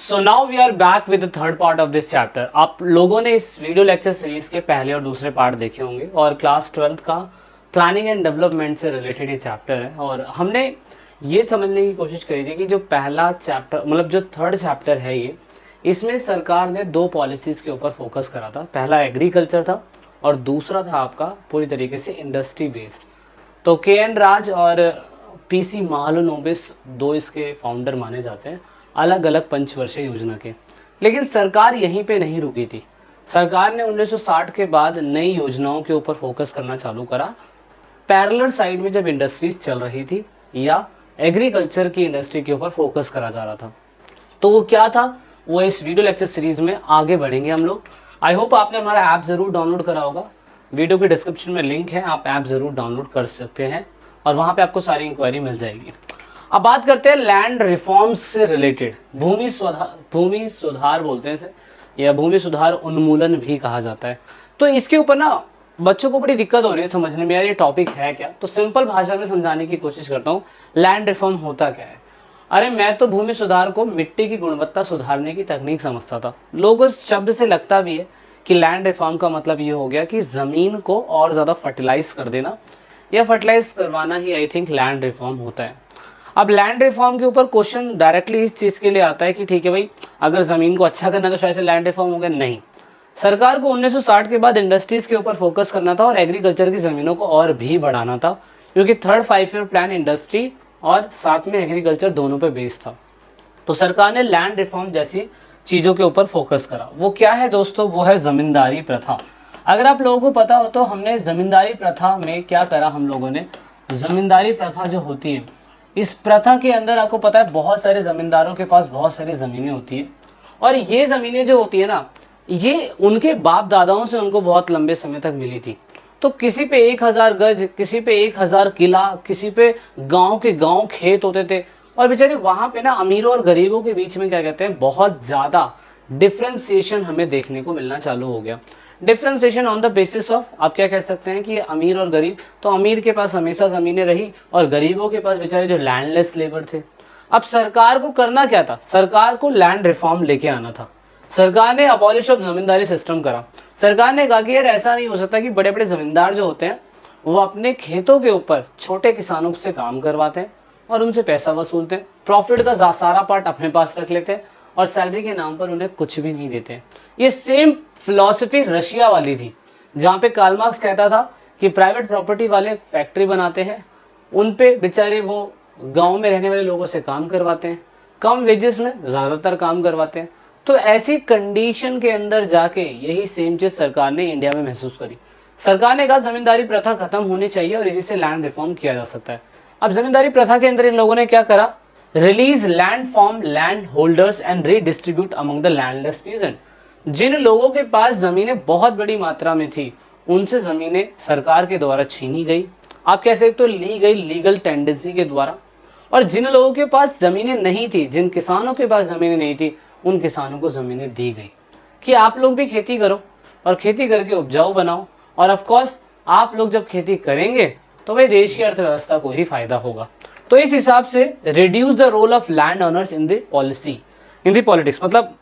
So now we are back with the third part of this chapter. आप लोगों ने इस वीडियो लेक्चर सीरीज के पहले और दूसरे पार्ट देखे होंगे और क्लास 12th का प्लानिंग एंड डेवलपमेंट से रिलेटेड ये चैप्टर है। और हमने ये समझने की कोशिश करी थी कि जो पहला चैप्टर मतलब जो थर्ड चैप्टर है ये, इसमें सरकार ने दो पॉलिसीज़ के ऊपर फोकस करा था। पहला एग्रीकल्चर था और दूसरा था आपका पूरी तरीके से इंडस्ट्री बेस्ड। तो के.एन. राज और पी.सी. महालनोबिस दो इसके फाउंडर माने जाते हैं, अलग अलग पंचवर्षीय योजना के। लेकिन सरकार यहीं पे नहीं रुकी थी। सरकार ने 1960 के बाद नई योजनाओं के ऊपर फोकस करना चालू करा। पैरेलल साइड में जब इंडस्ट्रीज चल रही थी या एग्रीकल्चर की इंडस्ट्री के ऊपर फोकस करा जा रहा था, तो वो क्या था वो इस वीडियो लेक्चर सीरीज में आगे बढ़ेंगे हम लोग। आई होप आपने हमारा ऐप ज़रूर डाउनलोड करा होगा। वीडियो के डिस्क्रिप्शन में लिंक है, आप ऐप ज़रूर डाउनलोड कर सकते हैं और वहाँ पे आपको सारी इंक्वायरी मिल जाएगी। अब बात करते हैं लैंड रिफॉर्म्स से रिलेटेड। भूमि सुधार बोलते हैं इसे, या भूमि सुधार उन्मूलन भी कहा जाता है। तो इसके ऊपर ना बच्चों को बड़ी दिक्कत हो रही है समझने में, यार ये टॉपिक है क्या। तो सिंपल भाषा में समझाने की कोशिश करता हूँ। लैंड रिफॉर्म होता क्या है? अरे मैं तो भूमि सुधार को मिट्टी की गुणवत्ता सुधारने की तकनीक समझता था। लोगों इस शब्द से लगता भी है कि लैंड रिफॉर्म का मतलब ये हो गया कि ज़मीन को और ज़्यादा फर्टिलाइज कर देना या फर्टिलाइज करवाना ही आई थिंक लैंड रिफॉर्म होता है। अब लैंड रिफॉर्म के ऊपर क्वेश्चन डायरेक्टली इस चीज़ के लिए आता है कि ठीक है भाई, अगर ज़मीन को अच्छा करना तो शायद से लैंड रिफॉर्म हो गया। नहीं, सरकार को 1960 के बाद इंडस्ट्रीज़ के ऊपर फोकस करना था और एग्रीकल्चर की ज़मीनों को और भी बढ़ाना था, क्योंकि थर्ड 5 ईयर प्लान इंडस्ट्री और साथ में एग्रीकल्चर दोनों पे बेस्ड था। तो सरकार ने लैंड रिफॉर्म जैसी चीज़ों के ऊपर फोकस करा। वो क्या है दोस्तों? वो है ज़मींदारी प्रथा। अगर आप लोगों को पता हो तो हमने ज़मींदारी प्रथा में क्या करा, हम लोगों ने ज़मींदारी प्रथा जो होती है, इस प्रथा के अंदर आपको पता है बहुत सारे ज़मींदारों के पास बहुत सारी ज़मीनें होती है और ये ज़मीनें जो होती है ना, ये उनके बाप दादाओं से उनको बहुत लंबे समय तक मिली थी। तो किसी पे 1000 गज, किसी पे 1000 किला, किसी पे गांव के गांव खेत होते थे। और बेचारे वहाँ पे ना अमीरों और गरीबों के बीच में क्या कहते हैं, बहुत ज़्यादा डिफ्रेंसिएशन हमें देखने को मिलना चालू हो गया। Differentiation on the basis of, आप क्या कह सकते हैं कि अमीर और गरीब। तो अमीर के पास हमेशा ज़मीनें रही और गरीबों के पास बेचारे जो लैंडलेस लेबर थे। अब सरकार को करना क्या था? सरकार को लैंड रिफॉर्म लेके आना था। सरकार ने अबॉलिश ऑफ जमींदारी सिस्टम करा। सरकार ने कहा कि यार ऐसा नहीं हो सकता कि बड़े बड़े जमींदार जो होते हैं वो अपने खेतों के ऊपर छोटे किसानों से काम करवाते हैं और उनसे पैसा वसूलते हैं, प्रॉफिट का सारा पार्ट अपने पास रख लेते हैं और सैलरी के नाम पर उन्हें कुछ भी नहीं देते। ये सेम फिलॉसफी रशिया वाली थी, जहाँ पे कार्ल मार्क्स कहता था कि प्राइवेट प्रॉपर्टी वाले फैक्ट्री बनाते हैं, उन पे बेचारे वो गांव में रहने वाले लोगों से काम करवाते हैं, कम वेजेस में ज़्यादातर काम करवाते हैं। तो ऐसी कंडीशन के अंदर जाके यही सेम चीज़ सरकार ने इंडिया में महसूस करी। सरकार ने कहा जमींदारी प्रथा खत्म होनी चाहिए और इसी से लैंड रिफॉर्म किया जा सकता है। अब जमींदारी प्रथा के अंदर इन लोगों ने क्या करा? Release land from land holders and redistribute among the landless peasant. जिन लोगों के पास जमीनें बहुत बड़ी मात्रा में थी उनसे जमीनें सरकार के द्वारा छीनी गई, आप कह सकते हो ली गई लीगल टेंडेंसी के द्वारा। और जिन लोगों के पास जमीनें नहीं थी, जिन किसानों के पास जमीनें नहीं थी, उन किसानों को ज़मीनें दी गई कि आप लोग भी खेती करो और खेती करके उपजाऊ बनाओ। और ऑफ कोर्स आप लोग जब खेती करेंगे तो भाई देश की अर्थव्यवस्था को ही फायदा होगा। तो इस हिसाब से reduce the role of land owners in the policy, in the politics, मतलब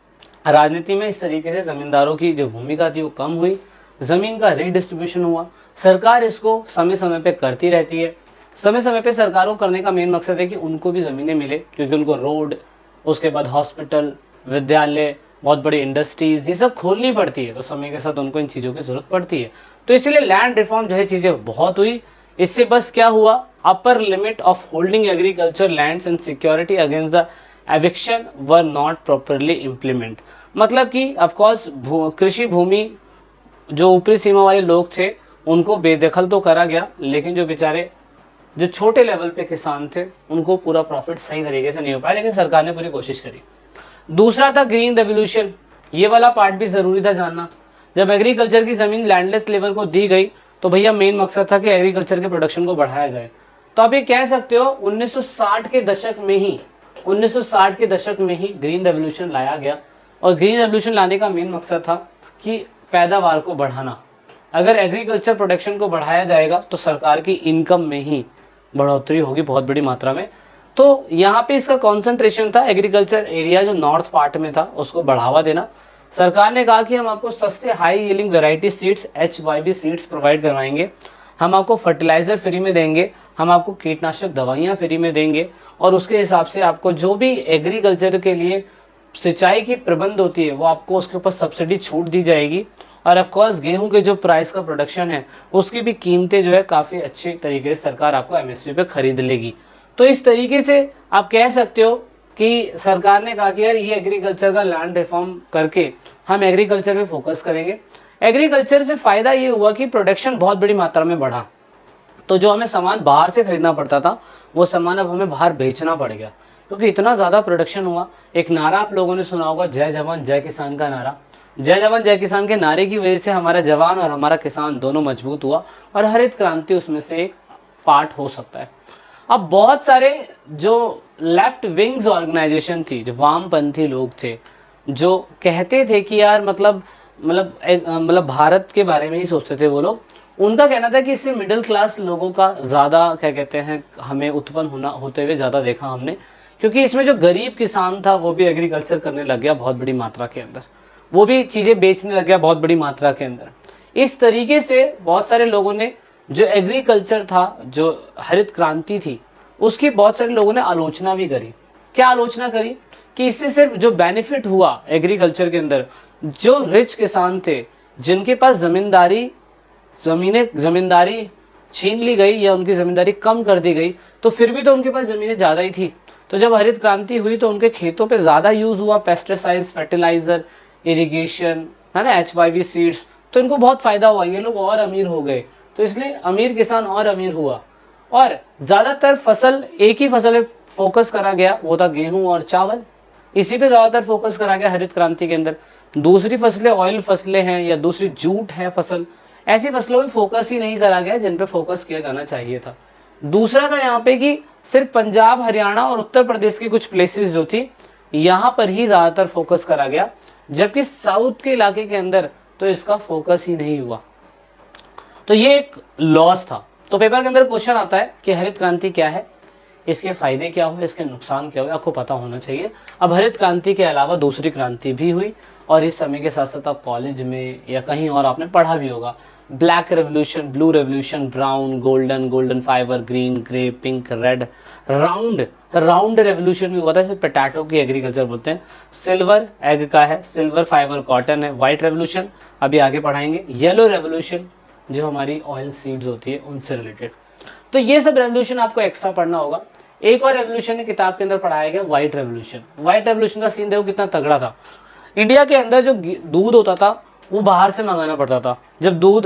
राजनीति में इस तरीके से ज़मींदारों की जो भूमिका थी वो कम हुई, ज़मीन का रीडिस्ट्रीब्यूशन हुआ। सरकार इसको समय समय पे करती रहती है। समय समय पे सरकार को करने का मेन मकसद है कि उनको भी ज़मीनें मिले, क्योंकि उनको रोड, उसके बाद हॉस्पिटल, विद्यालय, बहुत बड़ी इंडस्ट्रीज ये सब खोलनी पड़ती है। तो समय के साथ उनको इन चीज़ों की ज़रूरत पड़ती है। तो इसीलिए लैंड रिफॉर्म जैसी चीज़ें बहुत हुई। इससे बस क्या हुआ, upper limit of holding agriculture lands and security against the eviction were not properly implement. मतलब कि ऑफकोर्स कृषि भूमि जो ऊपरी सीमा वाले लोग थे उनको बेदखल तो करा गया, लेकिन जो बेचारे जो छोटे लेवल पे किसान थे उनको पूरा प्रॉफिट सही तरीके से नहीं हो पाया, लेकिन सरकार ने पूरी कोशिश करी। दूसरा था ग्रीन रेवोल्यूशन। ये वाला पार्ट भी ज़रूरी था जानना। जब एग्रीकल्चर की ज़मीन लैंडलेस लेबर को दी गई तो भैया मेन मकसद था कि एग्रीकल्चर के प्रोडक्शन को बढ़ाया जाए। तो आप ये कह सकते हो 1960 के दशक में ही 1960 के दशक में ही ग्रीन रेवोल्यूशन लाया गया। और ग्रीन रेवोल्यूशन लाने का मेन मकसद था कि पैदावार को बढ़ाना। अगर एग्रीकल्चर प्रोडक्शन को बढ़ाया जाएगा तो सरकार की इनकम में ही बढ़ोतरी होगी बहुत बड़ी मात्रा में। तो यहाँ पे इसका कॉन्सेंट्रेशन था एग्रीकल्चर एरिया जो नॉर्थ पार्ट में था उसको बढ़ावा देना। सरकार ने कहा कि हम आपको सस्ते high yielding variety seeds HYV seeds provide करवाएंगे, हम आपको फर्टिलाइजर फ्री में देंगे, हम आपको कीटनाशक दवाइयाँ फ्री में देंगे, और उसके हिसाब से आपको जो भी एग्रीकल्चर के लिए सिंचाई की प्रबंध होती है वो आपको उसके ऊपर सब्सिडी छूट दी जाएगी। और ऑफ कोर्स गेहूं के जो प्राइस का प्रोडक्शन है उसकी भी कीमतें जो है काफ़ी अच्छे तरीके से सरकार आपको MSP पे खरीद लेगी। तो इस तरीके से आप कह सकते हो कि सरकार ने कहा कि यार ये एग्रीकल्चर का लैंड रिफॉर्म करके हम एग्रीकल्चर में फोकस करेंगे। एग्रीकल्चर से फ़ायदा ये हुआ कि प्रोडक्शन बहुत बड़ी मात्रा में बढ़ा, तो जो हमें सामान बाहर से खरीदना पड़ता था वो सामान अब हमें बाहर बेचना पड़ गया, क्योंकि इतना ज़्यादा प्रोडक्शन हुआ। एक नारा आप लोगों ने सुना होगा, जय जवान जय किसान का नारा। जय जवान जय किसान के नारे की वजह से हमारा जवान और हमारा किसान दोनों मजबूत हुआ, और हरित क्रांति उसमें से एक पार्ट हो सकता है। अब बहुत सारे जो लेफ्ट विंग्स ऑर्गेनाइजेशन थी, जो वामपंथी लोग थे, जो कहते थे कि यार मतलब भारत के बारे में ही सोचते थे वो लोग, उनका कहना था कि इससे मिडिल क्लास लोगों का ज़्यादा क्या कहते हैं हमें उत्पन्न होते हुए ज़्यादा देखा हमने, क्योंकि इसमें जो गरीब किसान था वो भी एग्रीकल्चर करने लग गया बहुत बड़ी मात्रा के अंदर, वो भी चीज़ें बेचने लग गया बहुत बड़ी मात्रा के अंदर। इस तरीके से बहुत सारे लोगों ने जो एग्रीकल्चर था, जो हरित क्रांति थी, उसकी बहुत सारे लोगों ने आलोचना भी करी। क्या आलोचना करी कि इससे सिर्फ जो बेनिफिट हुआ एग्रीकल्चर के अंदर, जो रिच किसान थे जिनके पास ज़मींदारी छीन ली गई या उनकी ज़मींदारी कम कर दी गई, तो फिर भी तो उनके पास ज़मीनें ज़्यादा ही थी। तो जब हरित क्रांति हुई तो उनके खेतों पे ज़्यादा यूज़ हुआ पेस्टिसाइड्स, फर्टिलाइज़र, इरिगेशन, है ना, HYV सीड्स, तो इनको बहुत फ़ायदा हुआ, ये लोग और अमीर हो गए। तो इसलिए अमीर किसान और अमीर हुआ, और ज़्यादातर फसल एक ही फसल पे फोकस करा गया, वो था गेहूँ और चावल। इसी पे ज़्यादातर फोकस करा गया हरित क्रांति के अंदर। दूसरी फसलें ऑयल फसलें हैं या दूसरी जूट है फसल, ऐसी फसलों में फोकस ही नहीं करा गया जिन पे फोकस किया जाना चाहिए था। दूसरा था यहाँ पे कि सिर्फ पंजाब, हरियाणा और उत्तर प्रदेश की कुछ प्लेसेस जो थी यहाँ पर ही ज़्यादातर फोकस करा गया, जबकि साउथ के इलाके के अंदर तो इसका फोकस ही नहीं हुआ। तो ये एक लॉस था। तो पेपर के अंदर क्वेश्चन आता है कि हरित क्रांति क्या है, इसके फायदे क्या हुए, इसके नुकसान क्या हुए, आपको पता होना चाहिए। अब हरित क्रांति के अलावा दूसरी क्रांति भी हुई, और इस समय के साथ साथ आप कॉलेज में या कहीं और आपने पढ़ा भी होगा, black revolution, blue revolution, brown, golden fibre, green, grey, pink, red, round revolution भी हुआ था, इसे पोटैटो की एग्रीकल्चर बोलते हैं। सिल्वर एग का है, सिल्वर फाइबर कॉटन है। व्हाइट रेवोल्यूशन अभी आगे पढ़ाएंगे। येलो रेवोल्यूशन जो हमारी ऑयल सीड्स होती है उनसे रिलेटेड। तो ये सब रेवोल्यूशन आपको एक्स्ट्रा पढ़ना होगा। एक और रेवोल्यूशन किताब के अंदर पढ़ाया गया, व्हाइट रेवोल्यूशन। व्हाइट रेवोल्यूशन का सीन देखो कितना तगड़ा था। इंडिया के अंदर जो दूध होता था वो बाहर से मंगाना पड़ता था। जब दूध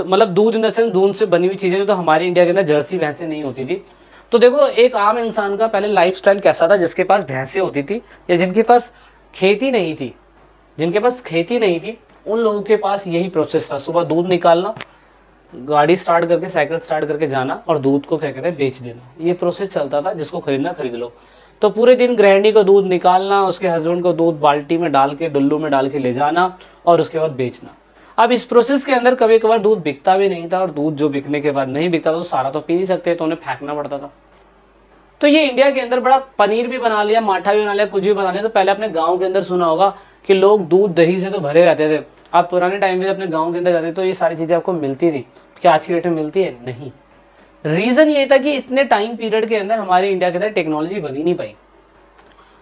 इन द सेंस दूध से बनी हुई चीजें, तो हमारे इंडिया के अंदर जर्सी भैंसें नहीं होती थी। तो देखो एक आम इंसान का पहले लाइफस्टाइल कैसा था, जिसके पास भैंसें होती थी या जिनके पास खेती नहीं थी, उन लोगों के पास यही प्रोसेस था। सुबह दूध निकालना, गाड़ी स्टार्ट करके, साइकिल स्टार्ट करके जाना और दूध को क्या कहते हैं बेच देना। ये प्रोसेस चलता था, जिसको खरीदना खरीद लो। तो पूरे दिन गृहिणी को दूध निकालना, उसके हस्बैंड को दूध बाल्टी में डाल के, डुल्लू में डाल के ले जाना और उसके बाद बेचना। अब इस प्रोसेस के अंदर कभी कभार दूध बिकता भी नहीं था, और दूध जो बिकने के बाद नहीं बिकता था तो सारा तो पी नहीं सकते, तो उन्हें फेंकना पड़ता था। तो ये इंडिया के अंदर बड़ा, पनीर भी बना लिया, माठा भी बना लिया, कुछ भी बना लिया। तो पहले अपने गाँव के अंदर सुना होगा कि लोग दूध दही से तो भरे रहते थे। आप पुराने टाइम में अपने गाँव के अंदर जाते तो ये सारी चीज़ें आपको मिलती थी। क्या आज की डेट में मिलती है? नहीं। रीज़न ये था कि इतने टाइम पीरियड के अंदर हमारे इंडिया के अंदर टेक्नोलॉजी बनी नहीं पाई।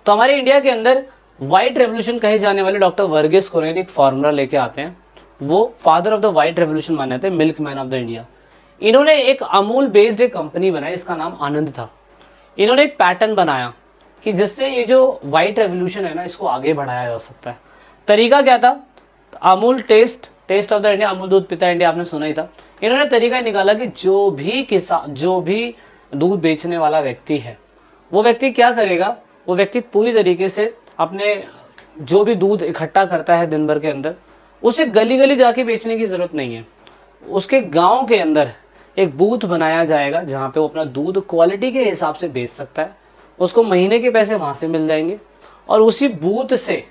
तो हमारे इंडिया के अंदर व्हाइट रेवोल्यूशन कहे जाने वाले डॉक्टर वर्गीस कुरियन एक फॉर्मूला लेके आते हैं। वो father of the white revolution माने जाते हैं, milk man of the India. इन्होंने एक अमूल बेस्ड एक कंपनी बनाई, इसका नाम आनंद था। इन्होंने एक पैटर्न बनाया कि जिससे ये जो व्हाइट रेवोल्यूशन है ना, इसको आगे बढ़ाया जा सकता है। तरीका क्या था? Amul taste of the India, Amul दूध पिता इंडिया, आपने सुना ही था। इन्होंने तरीका निकाला कि जो भी दूध बेचने वाला व्यक्ति है, वो व्यक्ति क्या करेगा, वो व्यक्ति पूरी तरीके से अपने जो भी दूध इकट्ठा करता है दिन भर के अंदर, उसे गली गली जाके बेचने की ज़रूरत नहीं है। उसके गांव के अंदर एक बूथ बनाया जाएगा जहाँ पे वो अपना दूध क्वालिटी के हिसाब से बेच सकता है। उसको महीने के पैसे वहाँ से मिल जाएंगे, और उसी बूथ से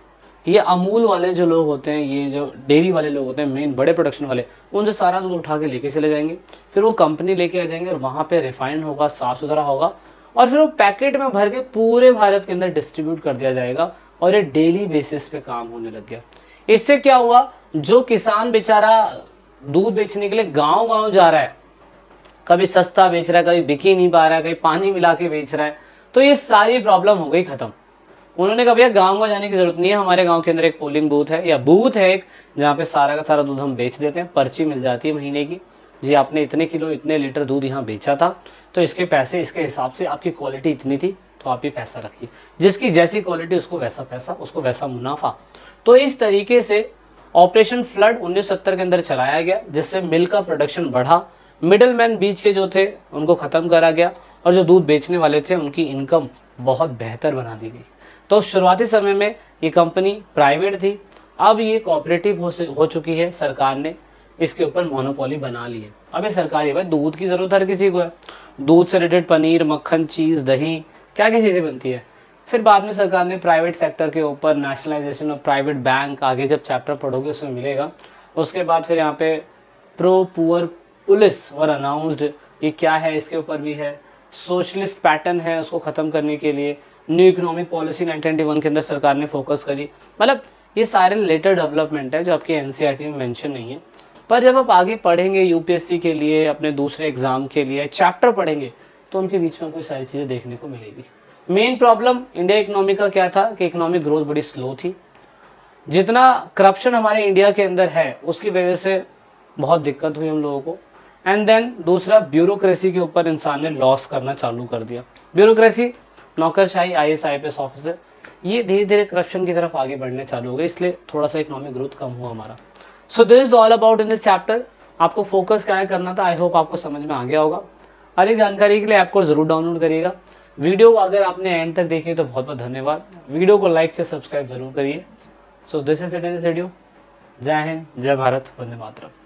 ये अमूल वाले जो लोग होते हैं, ये जो डेयरी वाले लोग होते हैं, मेन बड़े प्रोडक्शन वाले, उनसे सारा दूध उठा के लेके चले जाएंगे। फिर वो कंपनी लेके आ जाएंगे और वहाँ पे रिफाइंड होगा, साफ़ सुथरा होगा, और फिर वो पैकेट में भर के पूरे भारत के अंदर डिस्ट्रीब्यूट कर दिया जाएगा और ये डेली बेसिस पे काम होने लग गया। इससे क्या हुआ, जो किसान बेचारा दूध बेचने के लिए गांव गांव जा रहा है, कभी सस्ता बेच रहा है, कभी बिक ही नहीं पा रहा है, कहीं पानी मिला के बेच रहा है, तो ये सारी प्रॉब्लम हो गई खत्म। उन्होंने कहा भैया गाँव में जाने की जरूरत नहीं है, हमारे गाँव के अंदर एक पोलिंग बूथ है या बूथ है एक, जहाँ पे सारा का सारा दूध हम बेच देते हैं, पर्ची मिल जाती है महीने की, जी आपने इतने किलो इतने लीटर दूध यहाँ बेचा था, तो इसके पैसे इसके हिसाब से, आपकी क्वालिटी इतनी थी तो आप ये पैसा रखिए, जिसकी जैसी क्वालिटी उसको वैसा पैसा, उसको वैसा मुनाफा। तो इस तरीके से ऑपरेशन फ्लड 1970 के अंदर चलाया गया, जिससे मिल्क का प्रोडक्शन बढ़ा, मिडिल मैन बीच के जो थे उनको ख़त्म करा गया और जो दूध बेचने वाले थे उनकी इनकम बहुत बेहतर बना दी गई। तो शुरुआती समय में ये कंपनी प्राइवेट थी, अब ये कोऑपरेटिव हो चुकी है, सरकार ने इसके ऊपर मोनोपोली बना ली है। अब ये सरकारी, भाई दूध की ज़रूरत हर किसी को है, दूध से रिलेटेड पनीर, मक्खन, चीज़, दही, क्या क्या चीज़ें बनती है। फिर बाद में सरकार ने प्राइवेट सेक्टर के ऊपर नेशनलाइजेशन ऑफ प्राइवेट बैंक, आगे जब चैप्टर पढ़ोगे उसमें मिलेगा। उसके बाद फिर यहाँ पे pro poor police were announced, ये क्या है इसके ऊपर भी है। सोशलिस्ट पैटर्न है, उसको ख़त्म करने के लिए न्यू इकोनॉमिक पॉलिसी 1991 के अंदर सरकार ने फोकस करी। मतलब ये सारे लेटर डेवलपमेंट है जो आपके एनसीईआरटी में मेंशन नहीं है, पर जब आप आगे पढ़ेंगे यूपीएससी के लिए, अपने दूसरे एग्जाम के लिए चैप्टर पढ़ेंगे, तो उनके बीच में कोई सारी चीज़ें देखने को मिलेगी। मेन प्रॉब्लम इंडिया इकोनॉमी का क्या था कि इकोनॉमिक ग्रोथ बड़ी स्लो थी, जितना करप्शन हमारे इंडिया के अंदर है उसकी वजह से बहुत दिक्कत हुई हम लोगों को। एंड देन दूसरा, ब्यूरोक्रेसी के ऊपर इंसान ने लॉस करना चालू कर दिया। ब्यूरोक्रेसी, नौकरशाही, IAS IPS ऑफिसर, ये धीरे धीरे करप्शन की तरफ आगे बढ़ने चालू हो गए, इसलिए थोड़ा सा इकोनॉमिक ग्रोथ कम हुआ हमारा। So this is all about in this chapter. आपको फोकस क्या करना था, आई होप आपको समझ में आ गया होगा। अधिक जानकारी के लिए ऐप को जरूर डाउनलोड करिएगा। वीडियो अगर आपने एंड तक देखी तो बहुत बहुत धन्यवाद। वीडियो को लाइक से सब्सक्राइब जरूर करिए। So this is it in this video. जय हिंद, जय भारत, वंदे मातरम।